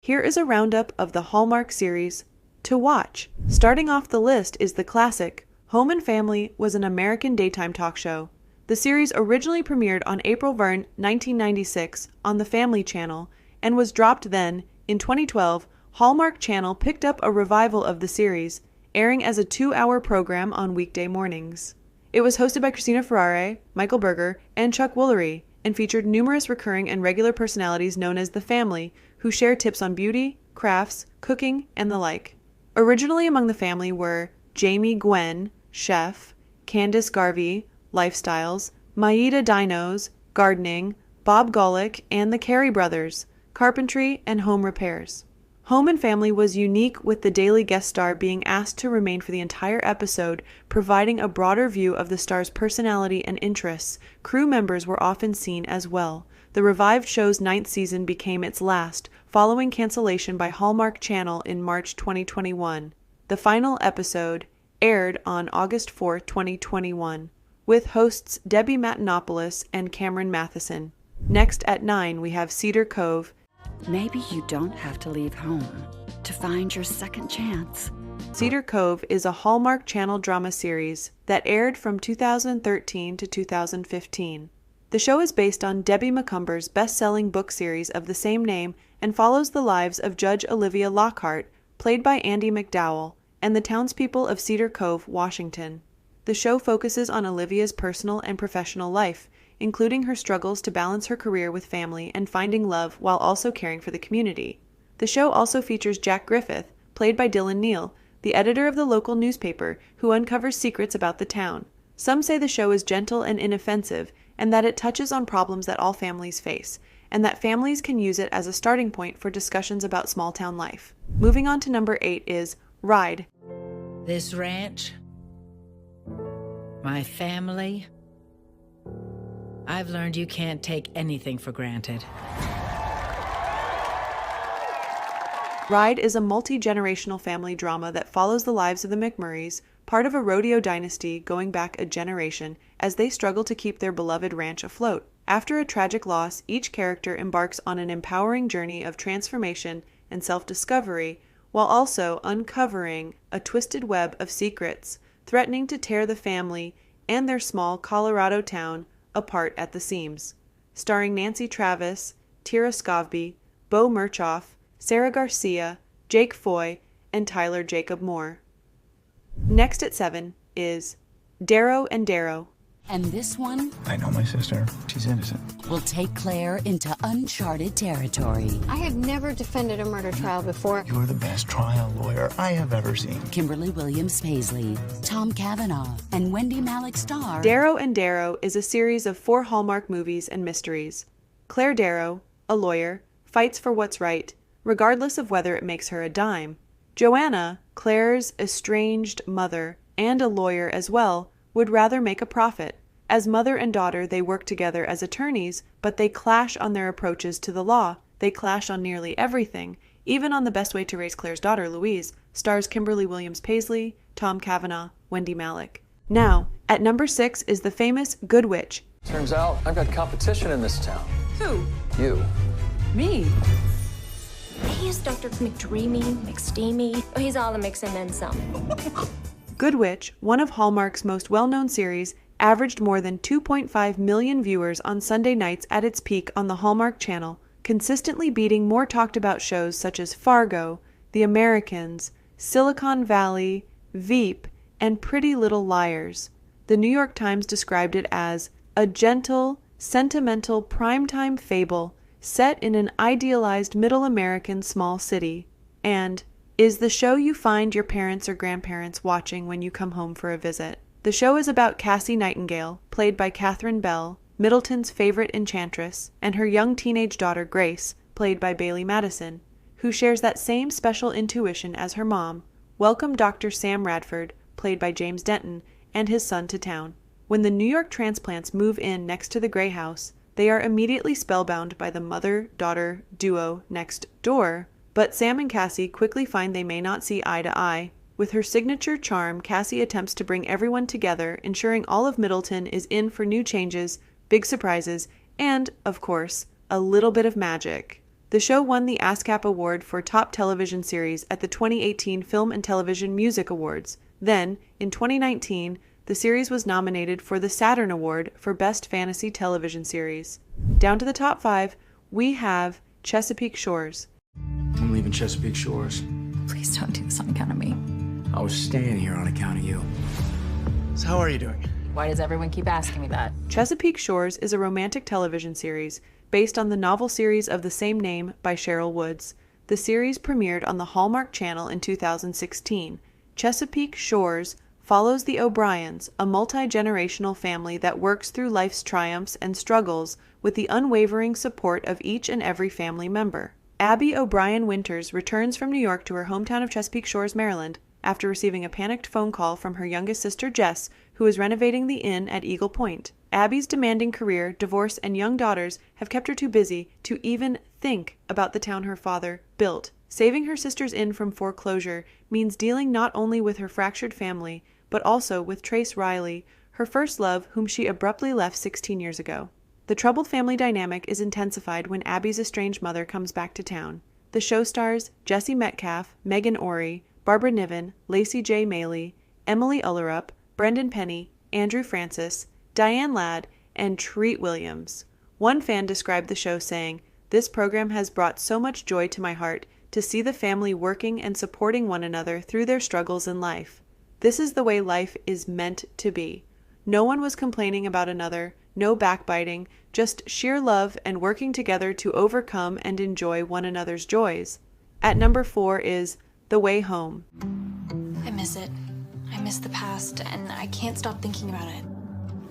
Here is a roundup of the Hallmark series to watch. Starting off the list is the classic Home and Family was an American daytime talk show. The series originally premiered on April 1996 on the Family Channel and was dropped then. In 2012, Hallmark Channel picked up a revival of the series, airing as a 2-hour program on weekday mornings. It was hosted by Christina Ferrare, Michael Berger, and Chuck Woolery, and featured numerous recurring and regular personalities known as The Family, who share tips on beauty, crafts, cooking, and the like. Originally among the family were Jamie Gwen, chef, Candace Garvey, lifestyles, Maida Dinos, gardening, Bob Golick, and the Carey brothers, carpentry and home repairs. Home and Family was unique, with the daily guest star being asked to remain for the entire episode, providing a broader view of the star's personality and interests. Crew members were often seen as well. The revived show's 9th season became its last, following cancellation by Hallmark Channel in March 2021. The final episode aired on August 4, 2021, with hosts Debbie Matenopoulos and Cameron Matheson. Next at 9, we have Cedar Cove. Maybe you don't have to leave home to find your second chance. Cedar Cove is a Hallmark Channel drama series that aired from 2013 to 2015. The show is based on Debbie Macomber's best-selling book series of the same name and follows the lives of Judge Olivia Lockhart, played by Andie MacDowell, and the townspeople of Cedar Cove, Washington. The show focuses on Olivia's personal and professional life, including her struggles to balance her career with family and finding love while also caring for the community. The show also features Jack Griffith, played by Dylan Neal, the editor of the local newspaper, who uncovers secrets about the town. Some say the show is gentle and inoffensive, and that it touches on problems that all families face, and that families can use it as a starting point for discussions about small-town life. Moving on to number 8 is Ride. This ranch, my family, I've learned you can't take anything for granted. Ride is a multi-generational family drama that follows the lives of the McMurrays, part of a rodeo dynasty going back a generation, as they struggle to keep their beloved ranch afloat. After a tragic loss, each character embarks on an empowering journey of transformation and self-discovery, while also uncovering a twisted web of secrets, threatening to tear the family and their small Colorado town apart at the seams. Starring Nancy Travis, Tira Scovby, Bo Murchoff, Sarah Garcia, Jake Foy, and Tyler Jacob Moore. Next at 7 is Darrow Darrow. And this one I know my sister. She's innocent. will take Claire into uncharted territory. I have never defended a murder trial before. You're the best trial lawyer I have ever seen. Kimberly Williams Paisley, Tom Cavanaugh, and Wendy Malick star. Darrow Darrow is a series of 4 Hallmark movies and mysteries. Claire Darrow, a lawyer, fights for what's right, regardless of whether it makes her a dime. Joanna, Claire's estranged mother, and a lawyer as well, would rather make a profit. As mother and daughter, they work together as attorneys, but they clash on their approaches to the law. They clash on nearly everything, even on the best way to raise Claire's daughter, Louise. Stars Kimberly Williams Paisley, Tom Cavanaugh, Wendy Malick. Now, at number 6 is the famous Good Witch. Turns out I've got competition in this town. Who? You. Me. He's Dr. McDreamy, McSteamy. He's all the mix and then some. Good Witch, one of Hallmark's most well-known series, averaged more than 2.5 million viewers on Sunday nights at its peak on the Hallmark Channel, consistently beating more talked-about shows such as Fargo, The Americans, Silicon Valley, Veep, and Pretty Little Liars. The New York Times described it as a gentle, sentimental primetime fable set in an idealized middle American small city, and is the show you find your parents or grandparents watching when you come home for a visit. The show is about Cassie Nightingale, played by Catherine Bell, Middleton's favorite enchantress, and her young teenage daughter Grace, played by Bailey Madison, who shares that same special intuition as her mom. Welcome Dr. Sam Radford, played by James Denton, and his son to town. When the New York transplants move in next to the Gray House, they are immediately spellbound by the mother-daughter duo next door, but Sam and Cassie quickly find they may not see eye to eye. With her signature charm, Cassie attempts to bring everyone together, ensuring all of Middleton is in for new changes, big surprises, and, of course, a little bit of magic. The show won the ASCAP Award for Top Television Series at the 2018 Film and Television Music Awards. Then, in 2019, the series was nominated for the Saturn Award for Best Fantasy Television Series. Down to the top 5, we have Chesapeake Shores. I'm leaving Chesapeake Shores. Please don't do this on account of me. I was staying here on account of you. So how are you doing? Why does everyone keep asking me that? Chesapeake Shores is a romantic television series based on the novel series of the same name by Cheryl Woods. The series premiered on the Hallmark Channel in 2016. Chesapeake Shores follows the O'Briens, a multi-generational family that works through life's triumphs and struggles with the unwavering support of each and every family member. Abby O'Brien Winters returns from New York to her hometown of Chesapeake Shores, Maryland, after receiving a panicked phone call from her youngest sister Jess, who is renovating the inn at Eagle Point. Abby's demanding career, divorce, and young daughters have kept her too busy to even think about the town her father built. Saving her sister's inn from foreclosure means dealing not only with her fractured family, but also with Trace Riley, her first love, whom she abruptly left 16 years ago. The troubled family dynamic is intensified when Abby's estranged mother comes back to town. The show stars Jesse Metcalfe, Megan Ory, Barbara Niven, Lacey J. Maley, Emily Ullerup, Brendan Penny, Andrew Francis, Diane Ladd, and Treat Williams. One fan described the show saying, "This program has brought so much joy to my heart to see the family working and supporting one another through their struggles in life. This is the way life is meant to be. No one was complaining about another, no backbiting, just sheer love and working together to overcome and enjoy one another's joys." At number 4 is The Way Home. I miss it. I miss the past, and I can't stop thinking about it.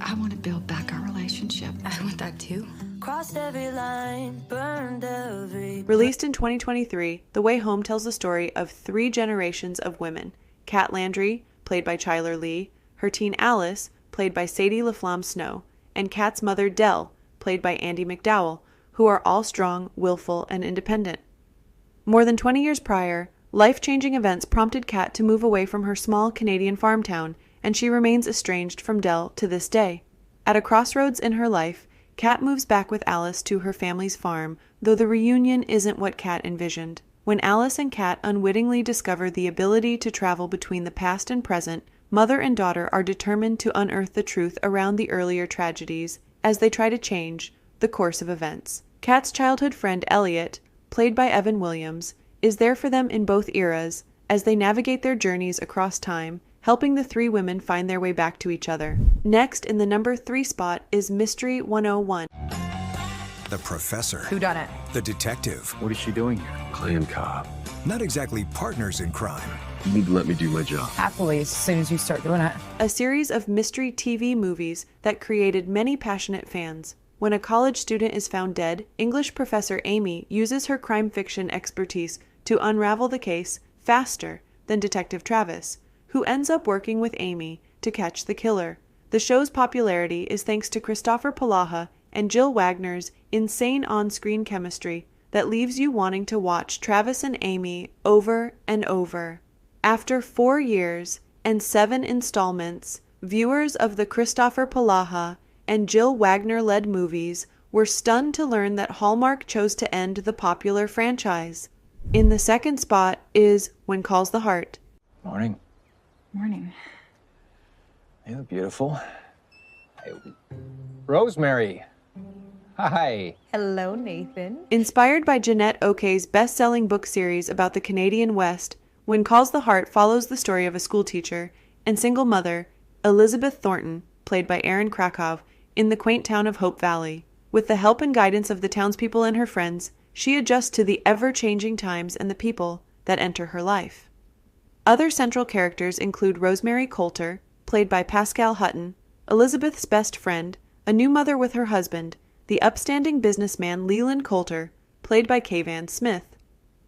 I want to build back our relationship. I want that too. Crossed every line, burned every... Released in 2023, The Way Home tells the story of 3 generations of women. Kat Landry, played by Chyler Lee, her teen Alice, played by Sadie LaFlamme Snow, and Kat's mother Dell, played by Andie MacDowell, who are all strong, willful, and independent. More than 20 years prior, life-changing events prompted Kat to move away from her small Canadian farm town, and she remains estranged from Dell to this day. At a crossroads in her life, Kat moves back with Alice to her family's farm, though the reunion isn't what Kat envisioned. When Alice and Kat unwittingly discover the ability to travel between the past and present, mother and daughter are determined to unearth the truth around the earlier tragedies as they try to change the course of events. Kat's childhood friend Elliot, played by Evan Williams, is there for them in both eras as they navigate their journeys across time, helping the 3 women find their way back to each other. Next, in the number 3 spot, is Mystery 101. The professor. Whodunit? The detective. What is she doing here? Playing cop. Not exactly partners in crime. You need to let me do my job. Happily, as soon as you start doing it. A series of mystery TV movies that created many passionate fans. When a college student is found dead, English professor Amy uses her crime fiction expertise to unravel the case faster than Detective Travis, who ends up working with Amy to catch the killer. The show's popularity is thanks to Christopher Polaha and Jill Wagner's insane on-screen chemistry that leaves you wanting to watch Travis and Amy over and over. After 4 years and 7 installments, viewers of the Christopher Polaha and Jill Wagner-led movies were stunned to learn that Hallmark chose to end the popular franchise. In the second spot is When Calls the Heart. Morning. Morning. You look beautiful. Hey, Rosemary. Hi. Hello, Nathan. Inspired by Jeanette Okay's best-selling book series about the Canadian West, When Calls the Heart follows the story of a schoolteacher and single mother, Elizabeth Thornton, played by Erin Krakow, in the quaint town of Hope Valley. With the help and guidance of the townspeople and her friends, she adjusts to the ever-changing times and the people that enter her life. Other central characters include Rosemary Coulter, played by Pascal Hutton, Elizabeth's best friend, a new mother with her husband, the upstanding businessman Leland Coulter, played by Kayvan Smith.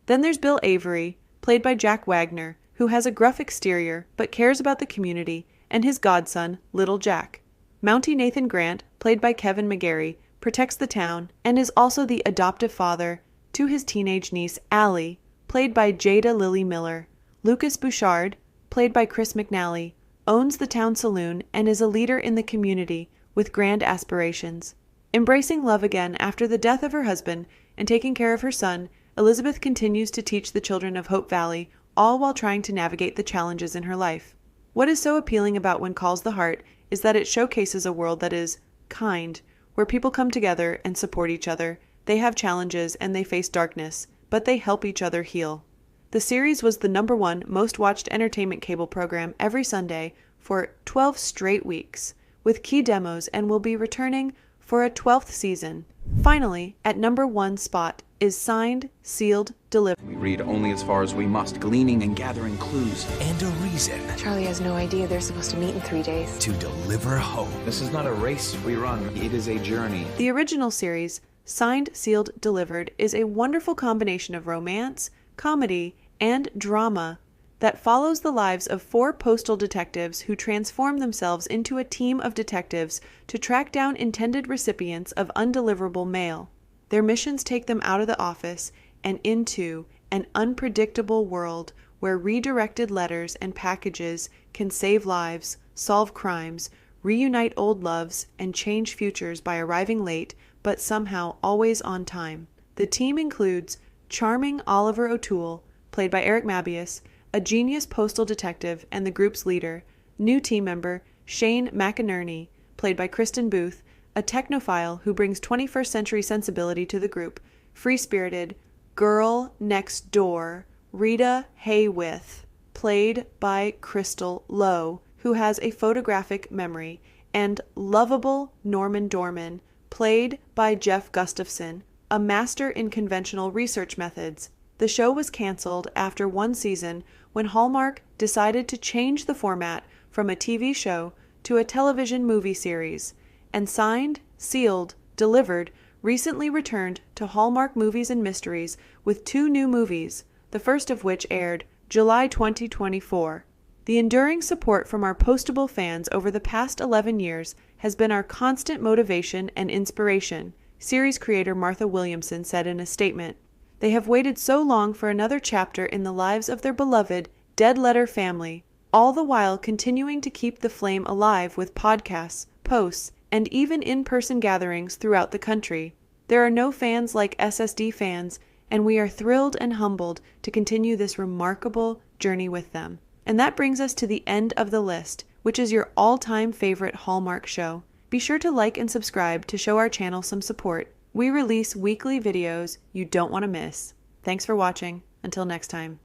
Then there's Bill Avery, played by Jack Wagner, who has a gruff exterior but cares about the community, and his godson, Little Jack. Mountie Nathan Grant, played by Kevin McGarry, protects the town and is also the adoptive father to his teenage niece, Allie, played by Jada Lily Miller. Lucas Bouchard, played by Chris McNally, owns the town saloon and is a leader in the community with grand aspirations. Embracing love again after the death of her husband and taking care of her son, Elizabeth continues to teach the children of Hope Valley, all while trying to navigate the challenges in her life. What is so appealing about When Calls the Heart is that it showcases a world that is kind, where people come together and support each other. They have challenges and they face darkness, but they help each other heal. The series was the #1 most watched entertainment cable program every Sunday for 12 straight weeks, with key demos, and will be returning for a 12th season. Finally, at #1 spot is Signed, Sealed, Delivered. We read only as far as we must, gleaning and gathering clues. And a reason. Charlie has no idea they're supposed to meet in 3 days. To deliver hope. This is not a race we run, it is a journey. The original series, Signed, Sealed, Delivered, is a wonderful combination of romance, comedy, and drama that follows the lives of 4 postal detectives who transform themselves into a team of detectives to track down intended recipients of undeliverable mail. Their missions take them out of the office and into an unpredictable world where redirected letters and packages can save lives, solve crimes, reunite old loves, and change futures by arriving late, but somehow always on time. The team includes charming Oliver O'Toole, played by Eric Mabius, a genius postal detective and the group's leader, new team member Shane McInerney, played by Kristen Booth, a technophile who brings 21st century sensibility to the group, free-spirited girl next door Rita Hayworth, played by Crystal Lowe, who has a photographic memory, and lovable Norman Dorman, played by Jeff Gustafson, a master in conventional research methods. The show was canceled after 1 season when Hallmark decided to change the format from a TV show to a television movie series, and Signed, Sealed, Delivered recently returned to Hallmark Movies and Mysteries with 2 new movies, the first of which aired July 2024. The enduring support from our postable fans over the past 11 years has been our constant motivation and inspiration, series creator Martha Williamson said in a statement. They have waited so long for another chapter in the lives of their beloved Dead Letter family, all the while continuing to keep the flame alive with podcasts, posts, and even in-person gatherings throughout the country. There are no fans like SSD fans, and we are thrilled and humbled to continue this remarkable journey with them. And that brings us to the end of the list, which is your all-time favorite Hallmark show. Be sure to like and subscribe to show our channel some support. We release weekly videos you don't want to miss. Thanks for watching. Until next time.